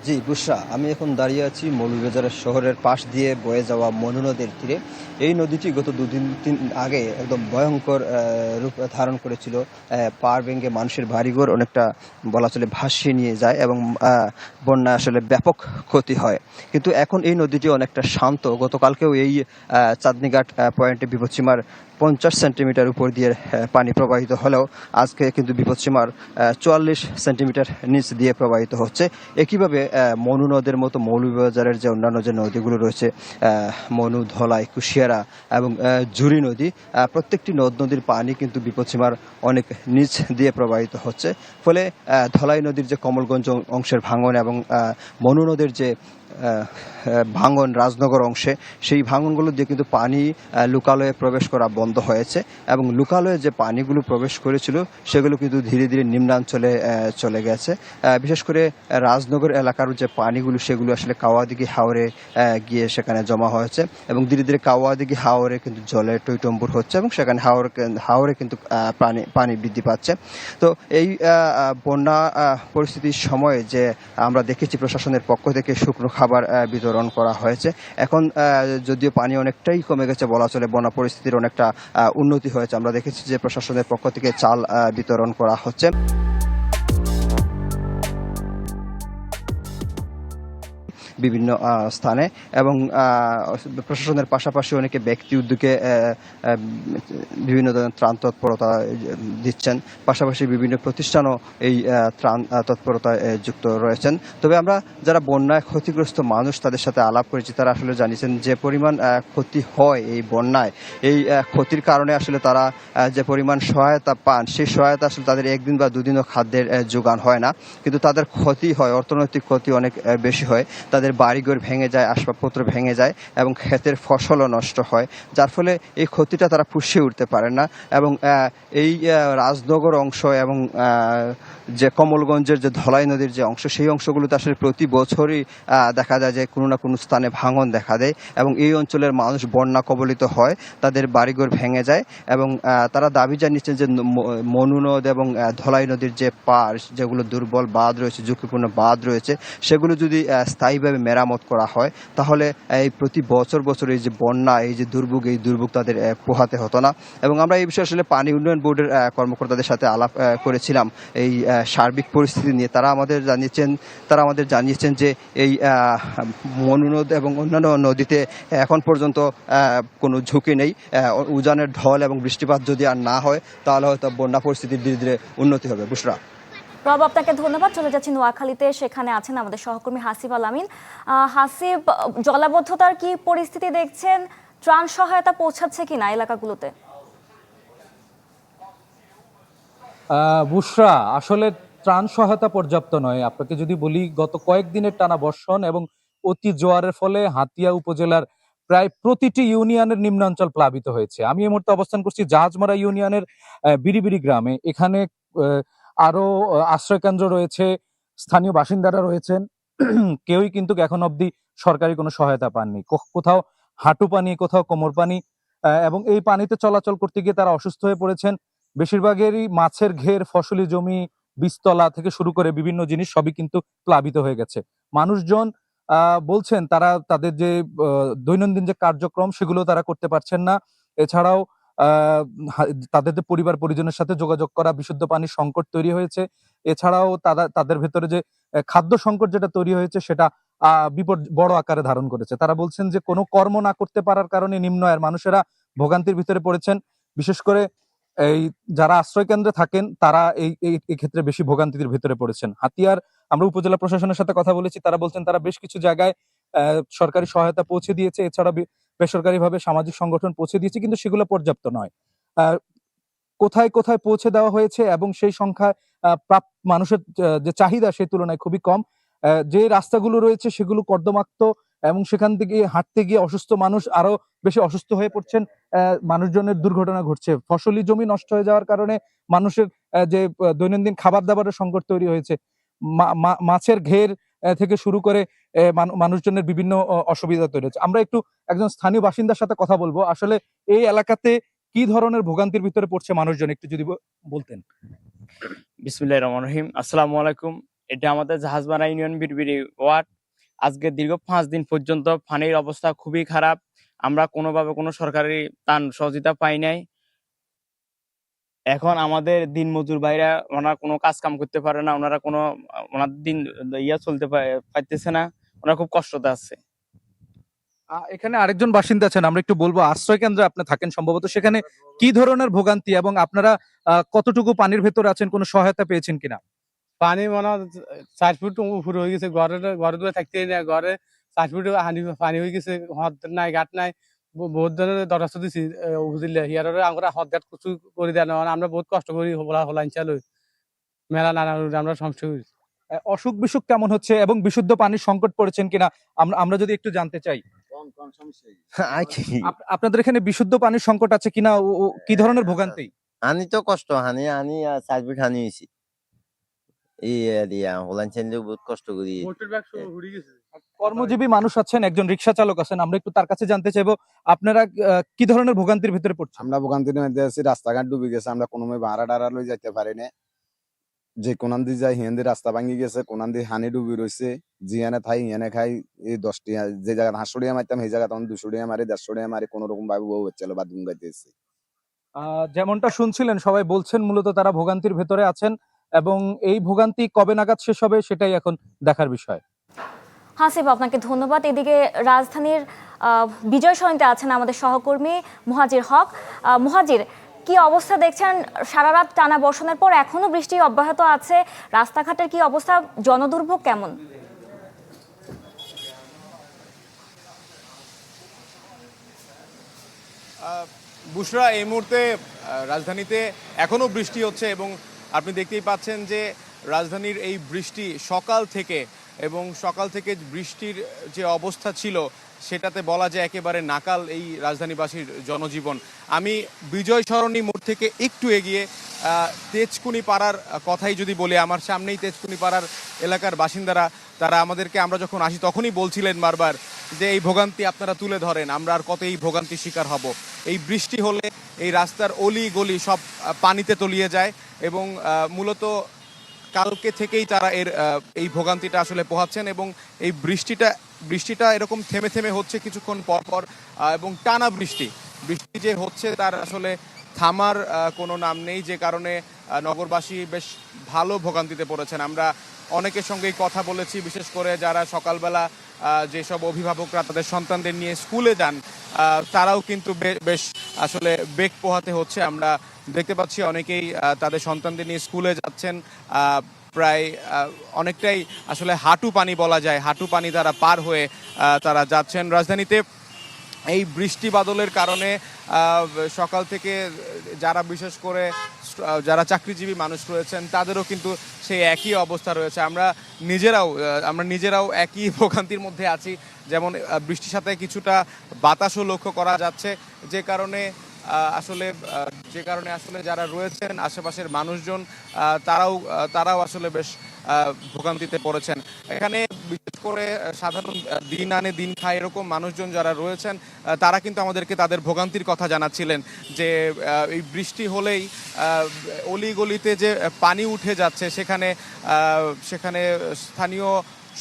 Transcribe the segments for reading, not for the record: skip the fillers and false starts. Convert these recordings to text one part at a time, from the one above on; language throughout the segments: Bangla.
জি বুশরা, আমি এখন দাঁড়িয়ে আছি মৌলভীবাজার শহরের পাশ দিয়ে বয়ে যাওয়া মনু নদীর তীরে। এই নদীটি গত দুদিন তিন আগে একদম ভয়ঙ্কর রূপ ধারণ করেছিল। পাড় ভেঙে মানুষের বাড়িঘর অনেকটা বলা চলে ভাসিয়ে নিয়ে যায় এবং বন্যা আসলে ব্যাপক ক্ষতি হয়। কিন্তু এখন এই নদীটি অনেকটা শান্ত। গতকালকেও এই চাঁদনীঘাট পয়েন্টে বিপদসীমার 50 সেন্টিমিটার উপর দিয়ে পানি প্রবাহিত হলেও আজকে কিন্তু বিপদসীমার 44 সেন্টিমিটার নিচ দিয়ে প্রবাহিত হচ্ছে। একইভাবে মনু নদের মতো মৌলভীবাজারের যে অন্যান্য যে নদীগুলো রয়েছে, মনু, ধলাই, কুশিয়ারা এবং জুড়ি নদী, প্রত্যেকটি নদ নদীর পানি কিন্তু বিপদসীমার অনেক নিচ দিয়ে প্রবাহিত হচ্ছে। ফলে ধলাই নদীর যে কমলগঞ্জ অংশের ভাঙন এবং মনু নদীর যে ভাঙন রাজনগর অংশে, সেই ভাঙনগুলো দিয়ে কিন্তু পানি লোকালয়ে প্রবেশ করা বন্ধ হয়েছে এবং লোকালয়ে যে পানিগুলো প্রবেশ করেছিল সেগুলো কিন্তু ধীরে ধীরে নিম্নাঞ্চলে চলে গেছে। বিশেষ করে রাজনগর এলাকার যে পানিগুলো সেগুলো আসলে কাওয়াদিঘি হাওরে গিয়ে সেখানে জমা হয়েছে এবং ধীরে ধীরে কাওয়াদিঘি হাওরে কিন্তু জলে টইটম্বুর হচ্ছে এবং সেখানে হাওরে কিন্তু পানি বৃদ্ধি পাচ্ছে। তো এই বন্যা পরিস্থিতির সময়ে যে আমরা দেখেছি প্রশাসনের পক্ষ থেকে শুকনো খাবার বিতরণ করা হয়েছে। এখন যদিও পানি অনেকটাই কমে গেছে বলা চলে, বন্যা পরিস্থিতির অনেকটা উন্নতি হয়েছে। আমরা দেখেছি যে প্রশাসনের পক্ষ থেকে চাল বিতরণ করা হচ্ছে বিভিন্ন স্থানে এবং প্রশাসনের পাশাপাশি অনেকে ব্যক্তি উদ্যোগে বিভিন্ন ধরনের ত্রাণ তৎপরতা দিচ্ছেন। পাশাপাশি বিভিন্ন প্রতিষ্ঠানও এই ত্রাণ তৎপরতায় যুক্ত রয়েছেন। তবে আমরা যারা বন্যায় ক্ষতিগ্রস্ত মানুষ তাদের সাথে আলাপ করেছি, তারা আসলে জানিয়েছেন যে পরিমাণ ক্ষতি হয় এই বন্যায়, এই ক্ষতির কারণে আসলে তারা যে পরিমাণ সহায়তা পান সেই সহায়তা আসলে তাদের একদিন বা দুদিনও খাদ্যের যোগান হয় না, কিন্তু তাদের ক্ষতি হয়, অর্থনৈতিক ক্ষতি অনেক বেশি হয়। তাদের বাড়িঘর ভেঙে যায়, আসবাবপত্র ভেঙে যায় এবং ক্ষেতের ফসলও নষ্ট হয়, যার ফলে এই ক্ষতিটা তারা পুষিয়ে উঠতে পারেন না। এবং এই রাজনগর অংশ এবং যে কমলগঞ্জের যে ধলাই নদীর যে অংশ, সেই অংশগুলোতে আসলে প্রতি বছরই দেখা যায় যে কোনো না কোনো স্থানে ভাঙন দেখা দেয় এবং এই অঞ্চলের মানুষ বন্যা কবলিত হয়, তাদের বাড়িঘর ভেঙে যায় এবং তারা দাবি জানিয়েছেন যে মনু নদ এবং ধলাই নদীর যে পাড়, যেগুলো দুর্বল বাঁধ রয়েছে, ঝুঁকিপূর্ণ বাঁধ রয়েছে, সেগুলো যদি স্থায়ীভাবে মেরামত করা হয় তাহলে এই প্রতি বছর বছর এই যে বন্যা, এই যে দুর্ভোগ, এই দুর্ভোগ তাদের পোহাতে হতো না। এবং আমরা এই বিষয়ে আসলে পানি উন্নয়ন বোর্ডের কর্মকর্তাদের সাথে আলাপ করেছিলাম এই সার্বিক পরিস্থিতি নিয়ে। তারা আমাদের জানিয়েছেন যে এই মনু নদ এবং অন্যান্য নদীতে এখন পর্যন্ত কোনো ঝুঁকি নেই। উজানের ঢল এবং বৃষ্টিপাত যদি আর না হয় তাহলে হয়তো বন্যা পরিস্থিতির ধীরে ধীরে উন্নতি হবে। বুশরা। রব, আপনাকে ধন্যবাদ। চলে যাচ্ছি নোয়াখালীতে, সেখানে আছেন আমাদের সহকর্মী হাসিব আল আমিন। হাসিব, জলাবদ্ধতার কি পরিস্থিতি দেখছেন? ত্রাণ সহায়তা পৌঁছাচ্ছে কিনা এলাকাগুলোতে? বুশরা, আসলে ত্রাণ সহায়তা পর্যাপ্ত নয়। আপনাকে যদি বলি, গত কয়েকদিনের টানা বর্ষণ এবং অতি জোয়ারের ফলে হাতিয়া উপজেলার প্রায় প্রতিটি ইউনিয়নের নিম্নাঞ্চল প্লাবিত হয়েছে। আমি এই মুহূর্তে অবস্থান করছি জাহাজমারা ইউনিয়নের বিরিবিরি গ্রামে। এখানে আরো আশ্রয় কেন্দ্র রয়েছে, স্থানীয় বাসিন্দারা রয়েছেন। কেউই কিন্তু এখন অবধি সরকারি কোনো সহায়তা পাননি। কোথাও হাঁটু পানি, কোথাও কোমর পানি, এবং এই পানিতে চলাচল করতে গিয়ে তারা অসুস্থ হয়ে পড়েছেন। বেশিরভাগেরই মাছের ঘের, ফসলি জমি, বীজতলা থেকে শুরু করে বিভিন্ন জিনিস সবই কিন্তু প্লাবিত হয়ে গেছে। মানুষজন বলছেন তারা তাদের যে দৈনন্দিন যে কার্যক্রম সেগুলো তারা করতে পারছেন না। এছাড়াও তাদের যে পরিবার পরিজনের সাথে যোগাযোগ করা, বিশুদ্ধ পানির সংকট তৈরি হয়েছে। এছাড়াও তাদের ভেতরে যে খাদ্য সংকট যেটা তৈরি হয়েছে সেটা বিপদ বড় আকারে ধারণ করেছে। তারা বলছেন যে কোনো কর্ম না করতে পারার কারণে নিম্ন আয়ের মানুষেরা ভোগান্তির ভিতরে পড়েছেন। বিশেষ করে এই যারা আশ্রয় কেন্দ্রে থাকেন তারা এই ক্ষেত্রে বেশি ভোগান্তির ভিতরে পড়েছেন। হাতিয়ার আমরা উপজেলা প্রশাসনের সাথে কথা বলেছি, তারা বলছেন তারা বেশ কিছু জায়গায় সরকারি সহায়তা পৌঁছে দিয়েছে, এছাড়া বেসরকারি ভাবে সামাজিক সংগঠন পৌঁছে দিয়েছে, কিন্তু সেগুলো পর্যাপ্ত নয়। কোথায় কোথায় পৌঁছে দেওয়া হয়েছে এবং সেই সংখ্যা মানুষের যে চাহিদা সেই তুলনায় খুবই কম। যে রাস্তাগুলো রয়েছে সেগুলো কর্দমাক্ত এবং সেখান থেকে হাঁটতে গিয়ে অসুস্থ মানুষ আরো বেশি অসুস্থ হয়ে পড়ছেন। মানুষজনের দুর্ঘটনা ঘটছে, ফসলি জমি নষ্ট হয়ে যাওয়ার কারণে মানুষের যে দৈনন্দিন খাবার দাবারের সংকট তৈরি হয়েছে। মাছের ঘের থেকে শুরু করে মানুষজনের বিভিন্ন অসুবিধা তৈরি হচ্ছে। আমরা একটু একজন স্থানীয় বাসিন্দার সাথে কথা বলবো, আসলে এই এলাকাতে কি ধরনের ভোগান্তির ভিতরে পড়ছে মানুষজন, একটু যদি বলতেন। বিসমিল্লাহির রহমানির রহিম। আসসালামু আলাইকুম। এটা আমাদের জাহাজমারা ইউনিয়ন বিড়বিড়ি ওয়ার্ড। আজকে দীর্ঘ 5 দিন পর্যন্ত পানির অবস্থা খুবই খারাপ। আমরা কোনোভাবে কোনো সরকারি ত্রাণ সহযোগিতা পাই নাই। এখন আমাদের দিনমজুর ভাইরা ওনারা কোনো কাজ কাম করতে পারে না, ওনারা কোনো ওনাদের দিন চলতে পারতেছে না, ওনারা খুব কষ্টতে আছে। এখানে আরেকজন বাসিন্দা আছেন, আমরা একটু বলবো। আশ্রয় কেন্দ্রে আপনি থাকেন সম্ভবত, সেখানে কি ধরনের ভোগান্তি এবং আপনারা কতটুকু পানির ভেতরে আছেন, কোনো সহায়তা পেয়েছেন কিনা? পানি মনে হয় 4 ফুট উপরে হয়ে গেছে, ঘরে দুয়ারে থাকতে না, ঘরে 4 ফুট পানি হয়ে গেছে, হদ নাই ঘাট নাই। বহুত ধরনের দরখাস্ত দিছি বুঝলে, হিয়ার আমরা হদ ঘাট কিছু করে দেন, আমরা বহুত কষ্ট করি হলাইন চালু মেলা নানা আমরা সমস্যা করি। অসুখ বিসুখ কেমন হচ্ছে এবং বিশুদ্ধ পানির সংকট পড়েছেন কিনা আমরা যদি একটু জানতে চাই। আপনাদের এখানে বিশুদ্ধ পানির সংকট আছে কিনা, ও কি ধরনের ভোগান্তি? হানি তো কষ্ট, হানি 4 ফিট হানি হয়েছে। এই দিয়া হলান চাইলে বহুত কষ্ট করি। কর্মজীবী মানুষ আছেন, একজন রিক্সা চালক আছেন, আমরা একটু তার কাছে জানতে চাইবো আপনারা কি ধরনের ভোগান্তির ভিতরে পড়ছেন? আমরা ভোগান্তির মধ্যে আছি, রাস্তাঘাট ডুবে গেছে, আমরা কোনো ভাড়া টাড়া লই যাইতে পারি না। যে কোনান দিয়ে যাই হিয়ান দিয়ে রাস্তা ভাঙি গেছে, কোনান দিয়ে হানি ডুবি রয়েছে, জিয়ানে খাই হিয়ানে খাই। এই 10টি যে জায়গা 500 টাকা মারতাম সেই জায়গা তখন 200 টাকা মারি, 150 টাকা মারি, কোন রকম ভাবে বউ হচ্ছিল বাথরুম গাইতেছে। যেমনটা শুনছিলেন, সবাই বলছেন মূলত তারা ভোগান্তির ভেতরে আছেন এবং এই ভোগান্তি কবে নাগাদ শেষ হবে সেটাই এখন দেখার বিষয়। হাসিব, আপনাকে ধন্যবাদ। এদিকে রাজধানীর বিজয় সরণিতে আছেন আমাদের সহকর্মী মুহাজির হক। মুহাজির, কি অবস্থা দেখছেন? সারা রাত টানা বর্ষণের পর এখনো বৃষ্টি অব্যাহত আছে, রাস্তাঘাটের কি অবস্থা, জনদুর্ভোগ কেমন? বুশরা, এই মুহূর্তে রাজধানীতে এখনো বৃষ্টি হচ্ছে এবং আপনি দেখতেই পাচ্ছেন যে রাজধানীর এই বৃষ্টি সকাল থেকে, এবং সকাল থেকে বৃষ্টির যে অবস্থা ছিল সেটাতে বলা যায় একেবারে নাকাল এই রাজধানীবাসীর জনজীবন। আমি বিজয় সরণি মোড় থেকে একটু এগিয়ে তেজকুনি পাড়ার কথাই যদি বলি, আমার সামনেই তেজকুনি পাড়ার এলাকার বাসিন্দারা, তারা আমাদেরকে, আমরা যখন আসি তখনই বলছিলেন বারবার যে এই ভোগান্তি আপনারা তুলে ধরেন, আমরা আর কত এই ভোগান্তির শিকার হব। এই বৃষ্টি হলে এই রাস্তার অলি গলি সব পানিতে তলিয়ে যায় এবং মূলত কালকে থেকেই তারা এই ভোগান্তিটা আসলে পোহাচ্ছেন এবং এই বৃষ্টিটা এরকম থেমে থেমে হচ্ছে কিছুক্ষণ পর পর, এবং টানা বৃষ্টি যে হচ্ছে তার আসলে থামার কোনো নাম নেই, যে কারণে নগরবাসী বেশ ভালো ভোগান্তিতে পড়েছেন। আমরা অনেকের সঙ্গেই কথা বলেছি, বিশেষ করে যারা সকালবেলা যেসব অভিভাবকরা তাদের সন্তানদের নিয়ে স্কুলে যান, তারাও কিন্তু বেশ আসলে বেগ পোহাতে হচ্ছে। আমরা দেখতে পাচ্ছি অনেকেই তাদের সন্তানদের নিয়ে স্কুলে যাচ্ছেন, প্রায় অনেকটাই আসলে হাঁটু পানি বলা যায়, হাঁটু পানি তারা পার হয়ে তারা যাচ্ছেন। রাজধানীতে এই বৃষ্টি বাদলের কারণে সকাল থেকে যারা বিশেষ করে যারা চাকরিজীবী মানুষ রয়েছেন তাদেরও কিন্তু সেই একই অবস্থা রয়েছে। আমরা নিজেরাও একই ভোগান্তির মধ্যে আছি। যেমন বৃষ্টির সাথে কিছুটা বাতাসও লক্ষ্য করা যাচ্ছে, যে কারণে আসলে যারা রয়েছেন আশেপাশের মানুষজন, তারাও আসলে বেশ ভোগান্তিতে পড়েছেন। এখানে বিশেষ করে সাধারণ দিন আনে দিন খায় এরকম মানুষজন যারা রয়েছেন, তারা কিন্তু আমাদেরকে তাদের ভোগান্তির কথা জানাচ্ছিলেন যে এই বৃষ্টি হলেই অলিগলিতে যে পানি উঠে যাচ্ছে, সেখানে স্থানীয়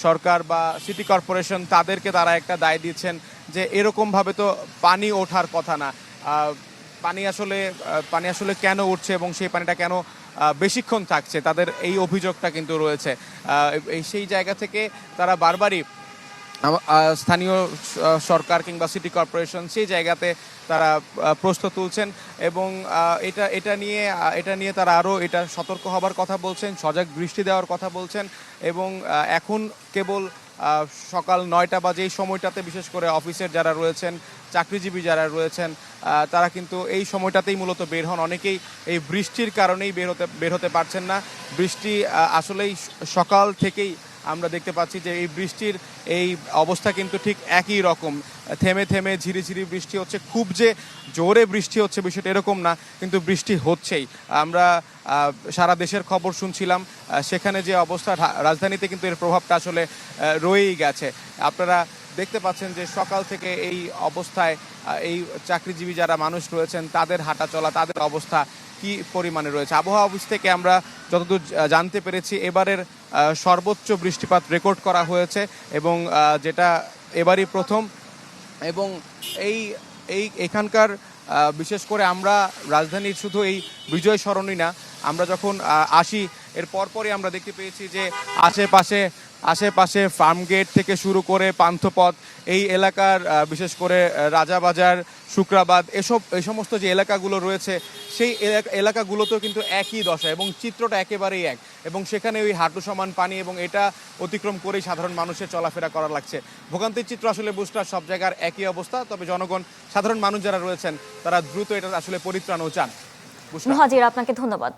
সরকার বা সিটি কর্পোরেশন তাদেরকে তারা একটা দায় দিচ্ছেন যে এরকমভাবে তো পানি ওঠার কথা না। পানি আসলে কেন উঠছে এবং সেই পানিটা কেন বেশিক্ষণ থাকছে, তাদের এই অভিযোগটা কিন্তু রয়েছে। সেই জায়গা থেকে তারা বারবারই স্থানীয় সরকার কিংবা সিটি কর্পোরেশন সেই জায়গাতে তারা প্রশ্ন তুলছেন এবং এটা নিয়ে তারা আরও সতর্ক হবার কথা বলছেন, সজাগ দৃষ্টি দেওয়ার কথা বলছেন। এবং এখন কেবল সকাল 9টা বাজে এই সময়টাতে বিশেষ করে অফিসের যারা রয়েছেন, চাকরিজীবী যারা রয়েছেন, তারা কিন্তু এই সময়টাতেই মূলত বের হন। অনেকেই এই বৃষ্টির কারণেই বের হতে পারছেন না। বৃষ্টি আসলেই সকাল থেকেই আমরা দেখতে পাচ্ছি যে এই বৃষ্টির এই অবস্থা কিন্তু ঠিক একই রকম, থেমে থেমে ঝিরিঝিরি বৃষ্টি হচ্ছে। খুব যে জোরে বৃষ্টি হচ্ছে বিষয়টা এরকম না, কিন্তু বৃষ্টি হচ্ছেই। আমরা সারা দেশের খবর শুনছিলাম, সেখানে যে অবস্থা রাজধানীতে কিন্তু এর প্রভাবটা আসলে রয়েই গেছে। আপনারা দেখতে পাচ্ছেন যে সকাল থেকে এই অবস্থায় এই চাকরিজীবী যারা মানুষ রয়েছেন তাদের হাঁটা চলা, তাদের অবস্থা কি পরিমাণে রয়েছে। আবহাওয়া অফিস থেকে আমরা যতদূর জানতে পেরেছি এবারের সর্বোচ্চ বৃষ্টিপাত রেকর্ড করা হয়েছে এবং যেটা এবারই প্রথম। এবং এখানকার বিশেষ করে আমরা রাজধানীর শুধু এই বিজয় সরণি না, আমরা যখন আসি এর পরপরই আমরা দেখতে পেয়েছি যে আশেপাশে ফার্মগেট থেকে শুরু করে পান্থপথ, এই এলাকার বিশেষ করে রাজাবাজার, শুক্রাবাদ, এই সমস্ত যে এলাকাগুলো রয়েছে সেই এলাকাগুলোতেও কিন্তু একই দশা এবং চিত্রটা একেবারেই এক। এবং সেখানে ওই হাঁটু সমান পানি এবং এটা অতিক্রম করেই সাধারণ মানুষের চলাফেরা করা লাগছে। ভোগান্তির চিত্র আসলে বুঝতে সব জায়গার একই অবস্থা, তবে জনগণ, সাধারণ মানুষ যারা রয়েছেন তারা দ্রুত এটা আসলে পরিত্রাণও চান। মুহাজির, আপনাকে ধন্যবাদ।